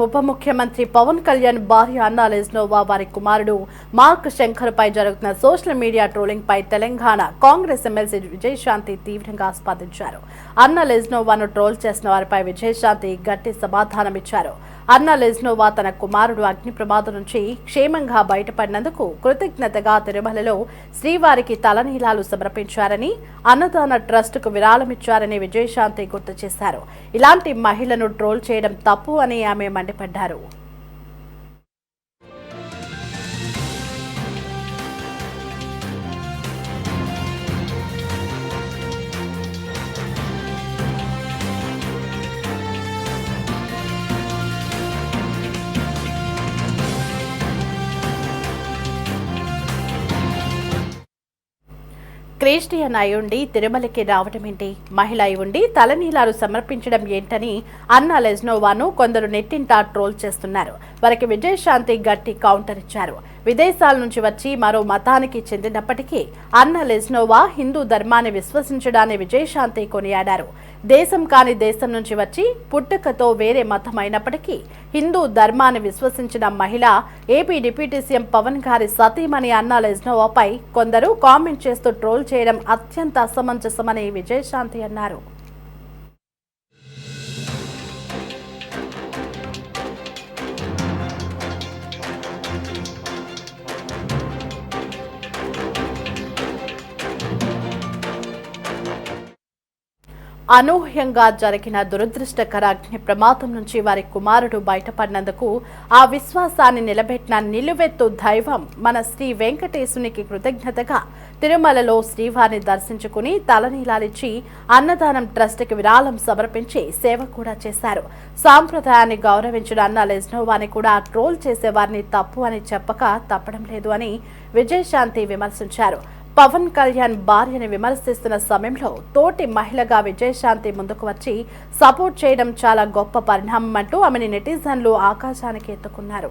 ఉప ముఖ్యమంత్రి పవన్ కళ్యాణ్ భార్య అన్నా లెజ్నోవా వారి కుమారుడు మార్క్ శంకర్ పై జరుగుతున్న సోషల్ మీడియా ట్రోలింగ్ పై తెలంగాణ కాంగ్రెస్ ఎమ్మెల్సీ విజయశాంతి తీవ్రంగా స్పందించారు. అన్నా లెజ్నోవాను ట్రోల్ చేసిన వారిపై విజయశాంతి గట్టి సమాధానమిచ్చారు. అన్నా లెజ్నోవా తన కుమారుడు అగ్ని ప్రమాదం నుంచి క్షేమంగా బయటపడినందుకు కృతజ్ఞతగా తిరుమలలో శ్రీవారికి తలనీలాలు సమర్పించారని, అన్నదాన ట్రస్టుకు విరాళమిచ్చారని విజయశాంతి గుర్తు చేశారు. ఇలాంటి మహిళను ట్రోల్ చేయడం తప్పు అని ఆమె మండిపడ్డారు. క్రిస్టియన్ అయి ఉండి తిరుమలకి రావడం ఏంటి, మహిళ అయి ఉండి తలనీలాలు సమర్పించడం ఏంటని అన్నా లెజ్నోవాను కొందరు నెట్టింటా ట్రోల్ చేస్తున్నారు. వారికి విజయశాంతి గట్టి కౌంటర్ ఇచ్చారు. విదేశాల నుంచి వచ్చి మరో మతానికి చెందినప్పటికీ అన్నా లెజ్నోవా హిందూ ధర్మాన్ని విశ్వసించడాన్ని విజయశాంతి కొనియాడారు. దేశం కాని దేశం నుంచి వచ్చి పుట్టుకతో వేరే మతం అయినప్పటికీ హిందూ ధర్మాన్ని విశ్వసించిన మహిళ ఏపీ డిప్యూటీ సీఎం పవన్ గారి సతీమణి అన్నా లెజ్నోవాపై కొందరు కామెంట్ చేస్తూ ట్రోల్ చేయడం అత్యంత అసమంజసమని విజయశాంతి అన్నారు. అనూహ్యంగా జరిగిన దురదృష్టకర అగ్ని ప్రమాదం నుంచి వారి కుమారుడు బయటపడినందుకు ఆ విశ్వాసాన్ని నిలబెట్టిన నిలువెత్తు దైవం మన శ్రీ వెంకటేశునికి కృతజ్ఞతగా తిరుమలలో శ్రీవారిని దర్శించుకుని తలనీలాలిచ్చి అన్నదానం ట్రస్టుకి విరాళం సమర్పించి సేవ కూడా చేశారు. సాంప్రదాయాన్ని గౌరవించిన అన్నా లెజ్నోవాని కూడా ట్రోల్ చేసేవారిని తప్పు అని చెప్పక తప్పడం లేదు అని విజయశాంతి విమర్శించారు. పవన్ కళ్యాణ్ భార్యని విమర్శిస్తున్న సమయంలో తోటి మహిళగా విజయశాంతి ముందుకు వచ్చి సపోర్ట్ చేయడం చాలా గొప్ప పరిణామం అంటూ ఆమెని నెటిజన్లు ఆకాశానికి ఎత్తుకున్నారు.